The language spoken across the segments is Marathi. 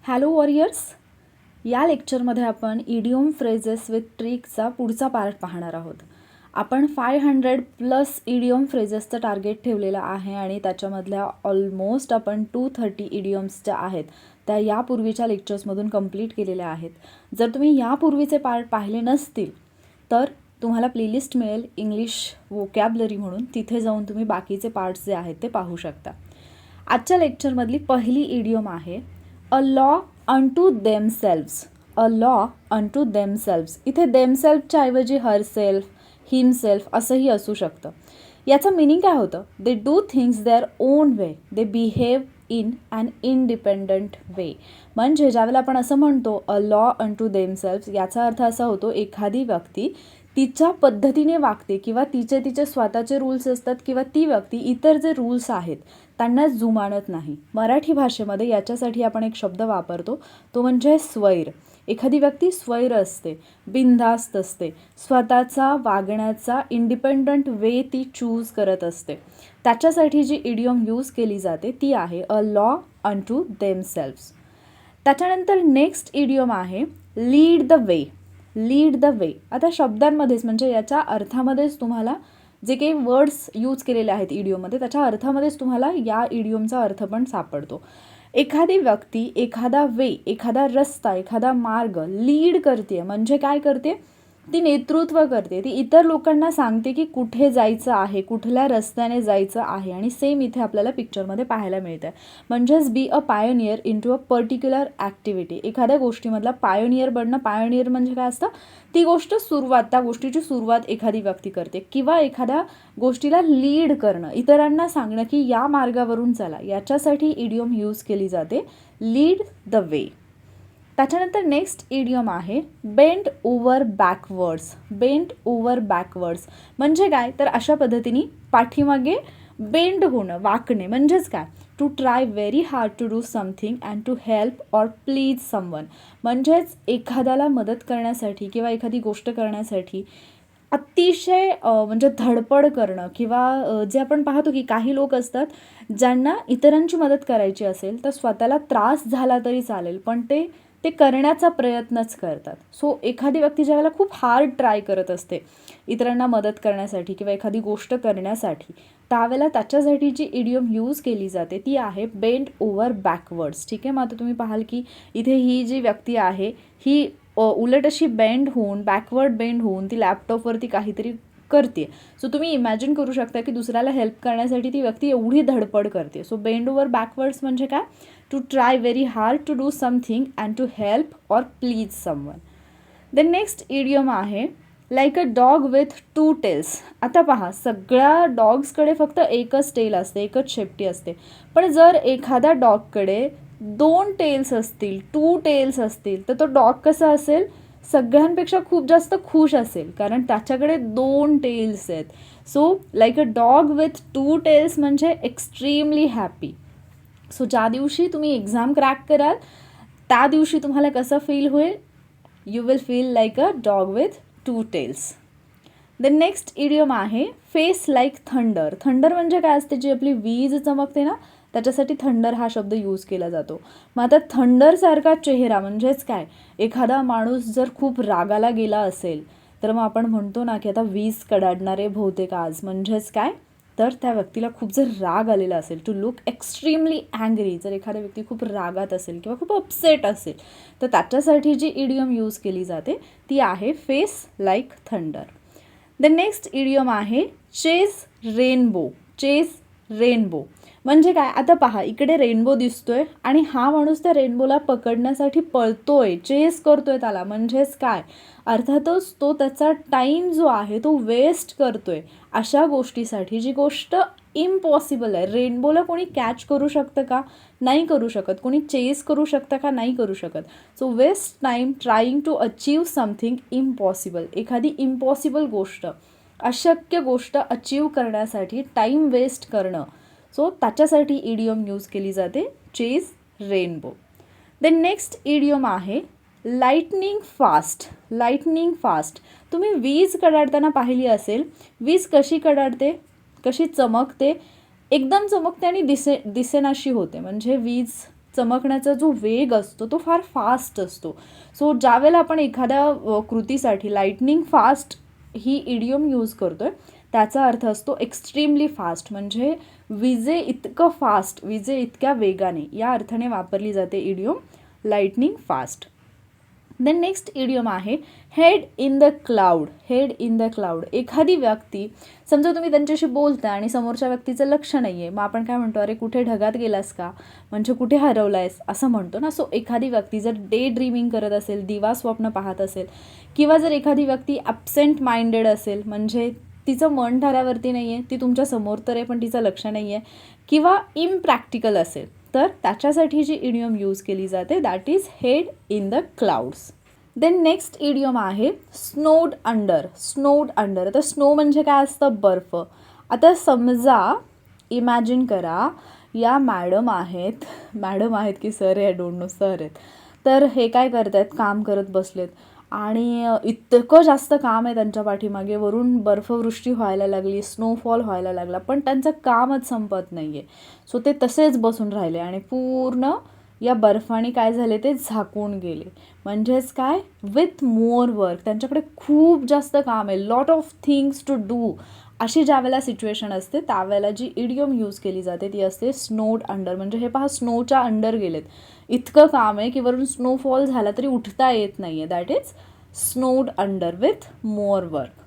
Hello warriors. या लेक्चरमध्ये आपण इडिओम फ्रेजेस विथ ट्रिकचा पुढचा पार्ट पाहणार आहोत. आपण 500+ इडिओम फ्रेजेसचं टार्गेट ठेवलेलं आहे आणि त्याच्यामधल्या ऑलमोस्ट आपण 230 इडिओम्स ज्या आहेत त्या यापूर्वीच्या लेक्चर्समधून कंप्लीट केलेल्या आहेत. जर तुम्ही यापूर्वीचे पार्ट पाहिले नसतील तर तुम्हाला प्लेलिस्ट मिळेल इंग्लिश वोकॅबलरी म्हणून, तिथे जाऊन तुम्ही बाकीचे पार्ट्स जे आहेत ते पाहू शकता. आजच्या लेक्चरमधली पहिली इडिओम आहे a law unto themselves. A law unto themselves. इथे देमसेल्फच्या ऐवजी हरसेल्फ, हिमसेल्फ असंही असू शकतं. याचं मिनिंग काय होतं? They do things their own way, they behave in an independent way. म्हणजे ज्यावेळेला आपण असं म्हणतो अ लॉ अनटू देमसेल्व्स, याचा अर्थ असा होतो एखादी व्यक्ती तिच्या पद्धतीने वागते किंवा तिचे स्वतःचे रूल्स असतात किंवा ती व्यक्ती इतर जे रूल्स आहेत त्यांना जुमानत नाही. मराठी भाषेमध्ये याच्यासाठी आपण एक शब्द वापरतो, तो म्हणजे स्वैर. एखादी व्यक्ती स्वैर असते, बिनधास्त असते, स्वतःचा वागण्याचा इंडिपेंडंट वे ती चूज करत असते. त्याच्यासाठी जी इडियम यूज केली जाते ती आहे अ लॉ अनटू देमसेल्व्स. त्याच्यानंतर नेक्स्ट इडियम आहे lead the way. Lead the way. आता शब्दांमध्येच म्हणजे याच्या अर्थामध्येच तुम्हाला जे काही वर्ड्स यूज केलेले आहेत इडिओममध्ये त्याच्या अर्थामध्येच तुम्हाला या इडिओमचा अर्थ पण सापडतो. एखादी व्यक्ती एखादा वे, एखादा रस्ता, एखादा मार्ग लीड करते. म्हणजे काय करते? ती नेतृत्व करते. ती इतर लोकांना सांगते की कुठे जायचं आहे, कुठल्या रस्त्याने जायचं आहे. आणि सेम इथे आपल्याला पिक्चरमध्ये पाहायला मिळतं. म्हणजेच be a pioneer in to a particular activity. एखाद्या गोष्टीमधला पायोनियर बनणं. पायोनियर म्हणजे काय असतं? ती गोष्ट सुरुवात, त्या गोष्टीची सुरुवात एखादी व्यक्ती करते किंवा एखाद्या गोष्टीला लीड करणं, इतरांना सांगणं की या मार्गावरून चला. याच्यासाठी इडियम यूज केली जाते लीड द वे. त्याच्यानंतर नेक्स्ट इडियम आहे bend over backwards. Bend over backwards म्हणजे काय? तर अशा पद्धतीने पाठीमागे बेंड होणं, वाकणे. म्हणजेच काय? To try very hard to do something and to help or please someone. म्हणजेच एखाद्याला मदत करण्यासाठी किंवा एखादी गोष्ट करण्यासाठी अतिशय म्हणजे धडपड करणं किंवा जे आपण पाहतो की काही लोक असतात ज्यांना इतरांची मदत करायची असेल तर स्वतःला त्रास झाला तरी चालेल पण ते करण्याचा प्रयत्नच करतात. सो एखादी व्यक्ती ज्यावेळेला खूप हार्ड ट्राय करत असते इतरांना मदत करण्यासाठी किंवा एखादी गोष्ट करण्यासाठी, त्यावेळेला त्याच्यासाठी जी इडियम यूज केली जाते ती आहे बेंड ओव्हर बॅकवर्ड्स. ठीक आहे. मग आता तुम्ही पाहाल की इथे ही जी व्यक्ती आहे ही उलट अशी बेंड होऊन, बॅकवर्ड बेंड होऊन ती लॅपटॉपवरती काहीतरी करते. सो तुम्ही इमॅजिन करू शकता की दुसऱ्याला हेल्प करण्यासाठी ती व्यक्ती एवढी धडपड करते. सो बेंड ओव्हर बॅकवर्ड्स म्हणजे काय? To try very hard to do something and to help or please someone. Then next idiom आहे like a dog with 2 tails. आता पहा, सगळ्या डॉग्सकडे फक्त एकच टेल असते, एकच शेपटी असते. पण जर एखाद्या डॉगकडे 2 टेल्स असतील, 2 टेल्स असतील तर तो डॉग कसा असेल? सगळ्यांपेक्षा खूप जास्त खुश असेल कारण त्याच्याकडे 2 टेल्स आहेत. So like a dog with 2 tails म्हणजे एक्स्ट्रीमली हॅपी. सो ज्या दिवशी तुम्ही एक्झाम क्रॅक कराल त्या दिवशी तुम्हाला कसं फील होईल? You will feel like a dog with 2 tails. The next idiom आहे फेस लाईक थंडर. थंडर म्हणजे काय असते? जी आपली वीज चमकते ना, त्याच्यासाठी थंडर हा शब्द यूज केला जातो. मग आता थंडरसारखा चेहरा म्हणजेच काय? एखादा माणूस जर खूप रागाला गेला असेल तर मग आपण म्हणतो ना की आता वीज कडाडणारे बहुतेक आज. म्हणजेच काय? तर त्या व्यक्तीला खूप जर राग आलेला असेल, टू लुक एक्स्ट्रीमली अँग्री. जर एखादा व्यक्ती खूप रागात असेल किंवा खूप अपसेट असेल तर त्याच्यासाठी जी इडियम यूज केली जाते ती आहे face like thunder. The next idiom आहे चेस रेनबो. चेस रेनबो म्हणजे काय? आता पहा, इकडे रेनबो दिसतोय आणि हा माणूस त्या रेनबोला पकडण्यासाठी पळतोय, चेस करतोय त्याला. म्हणजेच काय? अर्थातच तो त्याचा टाईम जो आहे तो वेस्ट करतोय अशा गोष्टीसाठी जी गोष्ट इम्पॉसिबल आहे. रेनबोला कोणी कॅच करू शकतं का? नाही करू शकत. कोणी चेस करू शकतं का? नाही करू शकत. So waste time trying to achieve something impossible. एखादी इम्पॉसिबल गोष्ट, अशक्य गोष्ट अचीव करण्यासाठी टाईम वेस्ट करणं. सो त्याच्यासाठी इडियम यूज केली जाते chase rainbow. Then next idiom आहे लाईटनिंग फास्ट. Lightning fast. तुम्ही वीज कडाडताना पाहिली असेल. वीज कशी कडाडते? कशी चमकते? एकदम चमकते आणि दिसेनाशी होते. म्हणजे वीज चमकण्याचा जो वेग असतो तो फार फास्ट असतो. सो ज्यावेळेला आपण एखाद्या कृतीसाठी लाईटनिंग फास्ट ही इडियम यूज करतोय, त्याचा अर्थ असतो एक्स्ट्रीमली फास्ट, म्हणजे विजे इतकं फास्ट, विजे इतक्या वेगाने, या अर्थाने वापरली जाते idiom lightning fast. Then next idiom आहे head in the cloud. Head in the cloud. एखादी व्यक्ती, समजा तुम्ही त्यांच्याशी बोलता आणि समोरच्या व्यक्तीचं लक्ष नाही आहे, मग आपण काय म्हणतो, अरे कुठे ढगात गेलास का, म्हणजे कुठे हरवलायस असं म्हणतो ना. सो एखादी व्यक्ती जर डे ड्रीमिंग करत असेल, दिवा स्वप्न पाहत असेल, किंवा जर एखादी व्यक्ती ॲबसेंट माइंडेड असेल, म्हणजे तिचं मन ठऱ्यावरती नाही आहे, ती तुमच्या समोर तर आहे पण तिचं लक्ष नाही आहे, किंवा इम्प्रॅक्टिकल असेल, तर त्याच्यासाठी जी इडियम यूज केली जाते that is head in the clouds. Then next idiom आहे स्नोड अंडर. Snowed under. आता स्नो म्हणजे काय असतं, बर्फ. आता समजा इमॅजिन करा या मॅडम आहेत की सर आहे, आय डोंट नो, सर आहेत. तर हे काय करत आहेत, काम करत बसलेत आणि इतकं जास्त काम आहे त्यांच्या पाठीमागे, वरून बर्फवृष्टी व्हायला लागली, स्नोफॉल व्हायला लागला, पण त्यांचं कामच संपत नाही आहे. सो ते तसेच बसून राहिले आणि पूर्ण या बर्फाने काय झाले, ते झाकून गेले. म्हणजेच काय, विथ मोर वर्क, त्यांच्याकडे खूप जास्त काम आहे, lot of things to do. अशी ज्यावेळेला सिच्युएशन असते त्यावेळेला जी इडियम यूज केली जाते ती असते स्नोड अंडर. म्हणजे हे पहा, स्नोच्या अंडर गेलेत, इतकं काम आहे की वरून स्नोफॉल झाला तरी उठता येत नाही आहे, that is snowed under with more work.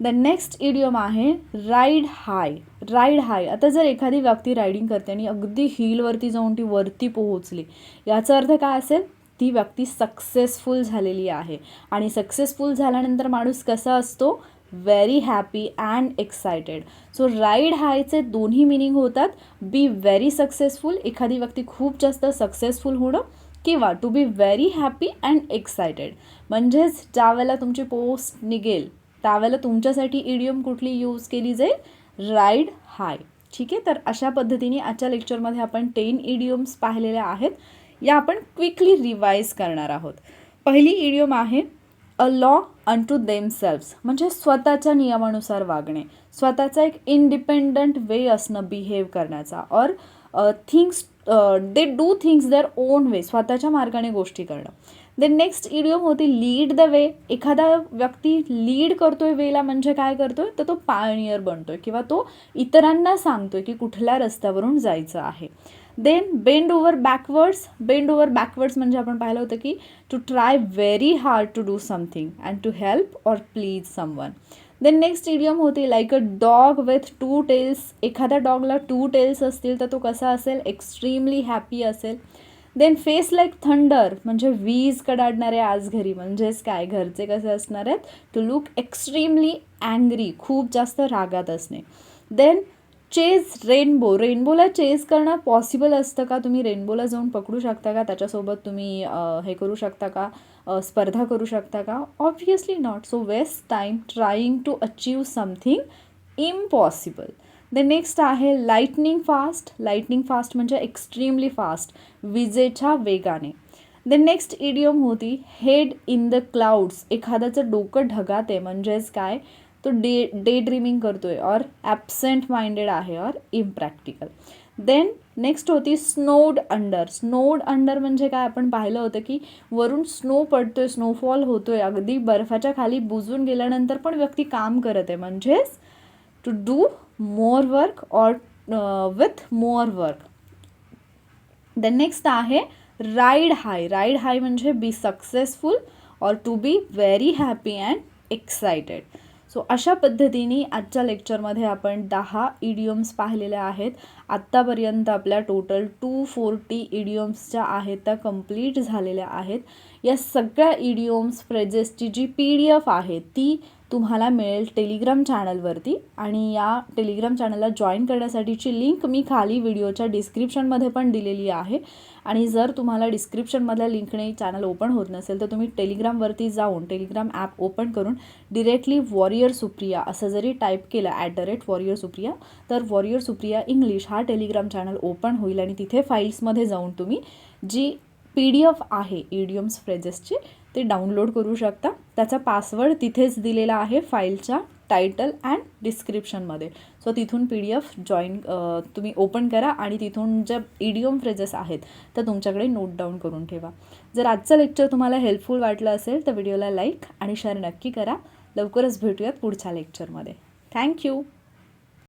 The next idiom आहे राईड हाय. Ride high. आता जर एखादी व्यक्ती रायडिंग करते आणि अगदी हिलवरती जाऊन ती वरती पोहोचली, याचा अर्थ काय असेल, ती व्यक्ती सक्सेसफुल झालेली आहे. आणि सक्सेसफुल झाल्यानंतर माणूस कसा असतो, very happy and excited. So ride हायचे दोन्ही मिनिंग होतात, बी व्हेरी सक्सेसफुल, एखादी व्यक्ती खूप जास्त सक्सेसफुल होणं, किंवा to be very happy and excited. म्हणजेच ज्यावेळेला तुमची पोस्ट निघेल त्यावेळेला तुमच्यासाठी इडियम कुठली यूज केली जाईल, राईड हाय. ठीक आहे. तर अशा पद्धतीने आजच्या लेक्चरमध्ये आपण 10 इडियम्स पाहिलेल्या आहेत. या आपण क्विकली रिवाईज करणार आहोत. पहिली इडियम आहे अ लॉ अनटू देमसेल्व्स, म्हणजे स्वतःच्या नियमानुसार वागणे, स्वतःचा एक इंडिपेंडंट वे असणं बिहेव करण्याचा, और things they do things their own वे, स्वतःच्या मार्गाने गोष्टी करणं. देन नेक्स्ट इडियम होती लीड द वे. एखादा व्यक्ती लीड करतोय वेला, म्हणजे काय करतोय, तर तो पायनियर बनतोय किंवा तो इतरांना सांगतोय की कुठल्या रस्त्यावरून जायचं आहे. Then bend over backwards. Bend over backwards म्हणजे आपण पाहिलं होतं की to try very hard to do something and to help or please someone. Then next idiom होती like a dog with 2 tails. एखाद्या डॉगला 2 टेल्स असतील तर तो कसा असेल, एक्स्ट्रीमली हॅपी असेल. देन फेस लाईक थंडर, म्हणजे वीज कडाडणारे आज घरी, म्हणजेच काय, घरचे कसे असणार आहेत, टू लुक एक्स्ट्रीमली अँग्री, खूप जास्त रागात असणे. Then chase rainbow. रेनबोला चेज करणं पॉसिबल असतं का, तुम्ही रेनबोला जाऊन पकडू शकता का, त्याच्यासोबत तुम्ही हे करू शकता का, स्पर्धा करू शकता का, obviously not. So waste time trying to achieve something impossible. The next आहे लाईटनिंग फास्ट. लाईटनिंग फास्ट म्हणजे एक्स्ट्रीमली फास्ट, विजेच्या वेगाने. द नेक्स्ट इडियम होती हेड इन द क्लाउड्स. एखाद्याचं डोकं ढगात आहे, म्हणजेच काय, तो डे ड्रीमिंग करतोय, और ॲबसेंट माइंडेड आहे, और इम्प्रॅक्टिकल. देन नेक्स्ट होती स्नोड अंडर. स्नोड अंडर म्हणजे काय, आपण पाहिलं होतं की वरून स्नो पडतोय, स्नोफॉल होतोय, अगदी बर्फाच्या खाली बुजून गेल्यानंतर पण व्यक्ती काम करत आहे, म्हणजेच to do more work or with more work. Then next आहे राईड हाय. राईड हाय म्हणजे be successful or to be very happy and excited. So अशा पद्धतीने आजच्या लेक्चरमध्ये आपण 10 इडियम्स पाहिलेल्या आहेत. आत्तापर्यंत आपल्या टोटल 240 इडियम्स ज्या आहेत त्या कंप्लीट झालेल्या आहेत. या सगळ्या इडियम्स फ्रेजेसची जी PDF आहे ती तुम्हाला मिळेल टेलिग्राम चॅनलवरती, आणि या टेलिग्राम चॅनलला जॉईन करण्यासाठीची लिंक मी खाली व्हिडिओच्या डिस्क्रिप्शनमध्ये पण दिलेली आहे. आणि जर तुम्हाला डिस्क्रिप्शनमधल्या लिंकने चॅनल ओपन होत नसेल तर तुम्ही टेलिग्रामवरती जाऊन टेलिग्राम ॲप ओपन करून डिरेक्टली वॉरियर सुप्रिया असं जरी टाईप केलं @वॉरियर सुप्रिया, तर वॉरियर सुप्रिया इंग्लिश हा टेलिग्राम चॅनल ओपन होईल. आणि तिथे फाईल्समध्ये जाऊन तुम्ही जी PDF आहे इडियम्स फ्रेजेसची ते डाउनलोड करू शकता. त्याचा पासवर्ड तिथेच दिलेला आहे फाईलच्या टायटल अँड डिस्क्रिप्शनमध्ये. सो तिथून PDF जॉईन तुम्ही ओपन करा आणि तिथून ज्या इडिओम फ्रेजेस आहेत त्या तुमच्याकडे नोट डाऊन करून ठेवा. जर आजचं लेक्चर तुम्हाला हेल्पफुल वाटलं असेल तर व्हिडिओला लाईक आणि शेअर नक्की करा. लवकरच भेटूयात पुढच्या लेक्चरमध्ये. थँक्यू.